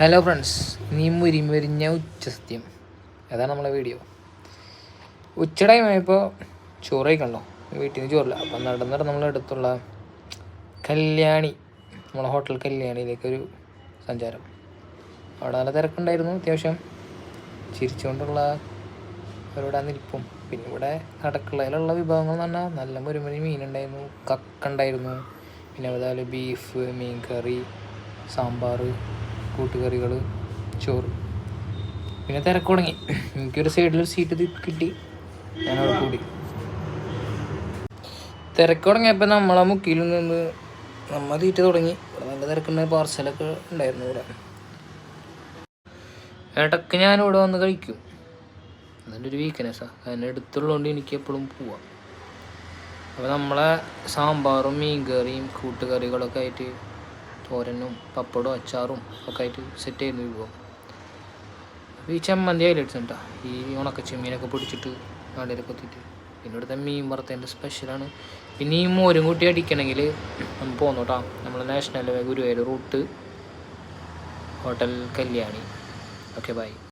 Hello friends, നീ മുരിഞ്ഞ ഉച്ചസത്യം. അതാണ് നമ്മളെ വീഡിയോ. ഉച്ച ടൈമായപ്പോൾ ചോറ് കഴിക്കണല്ലോ, വീട്ടിൽ നിന്ന് ചോറില്ല. അപ്പം നടന്നിട്ട് നമ്മളടുത്തുള്ള കല്യാണി, നമ്മളെ ഹോട്ടൽ കല്യാണിയിലേക്കൊരു സഞ്ചാരം. അവിടെ നല്ല തിരക്കുണ്ടായിരുന്നു. അത്യാവശ്യം ചിരിച്ചുകൊണ്ടുള്ള അവരുടെ നിൽപ്പും. പിന്നെ ഇവിടെ അടുക്കളയിലുള്ള വിഭവങ്ങൾ എന്ന് പറഞ്ഞാൽ നല്ല മുരുമുരി മീനുണ്ടായിരുന്നു, കക്ക ഉണ്ടായിരുന്നു, പിന്നെ അതുപോലെ ബീഫ്, മീൻ കറി, സാമ്പാർ, കൂട്ടുകറികൾ, ചോറ്. പിന്നെ തിരക്ക് തുടങ്ങി. എനിക്കൊരു സൈഡിലൊരു സീറ്റ് കിട്ടി. ഞാനവിടെ കൂടി. തിരക്ക് തുടങ്ങിയപ്പോൾ നമ്മളെ മുക്കിയിൽ നിന്ന് തീറ്റ തുടങ്ങി. ഇവിടെ നല്ല തിരക്കുണ്ട്. പാർസലൊക്കെ ഉണ്ടായിരുന്നു ഇവിടെ. ഇടയ്ക്ക് ഞാനിവിടെ വന്ന് കഴിക്കും. അതിൻ്റെ ഒരു വീക്ക്നെസ്സാണ്. അതിൻ്റെ അടുത്തുള്ളതുകൊണ്ട് എനിക്ക് എപ്പോഴും പോവാം. അപ്പോൾ നമ്മളെ സാമ്പാറും മീൻകറിയും കൂട്ടുകറികളൊക്കെ ആയിട്ട്, തോരനും പപ്പടവും അച്ചാറും ഒക്കെ ആയിട്ട് സെറ്റ് ചെയ്യുന്ന വിഭവം. അപ്പോൾ ഈ ചമ്മന്തി ഹൈലൈറ്റ്സ് ഉണ്ടാ, ഈ ഉണക്ക ചെമ്മീനൊക്കെ പൊടിച്ചിട്ട് നാളിൽ കൊത്തിയിട്ട്. പിന്നെ ഇവിടുത്തെ മീൻ വറുത്തതിൻ്റെ സ്പെഷ്യലാണ്. പിന്നെ ഈ മോരും കൂട്ടി അടിക്കണമെങ്കിൽ നമ്മൾ പോന്നോട്ടാ, നമ്മൾ national highway Guruvayur route hotel Kalyani. Okay, by.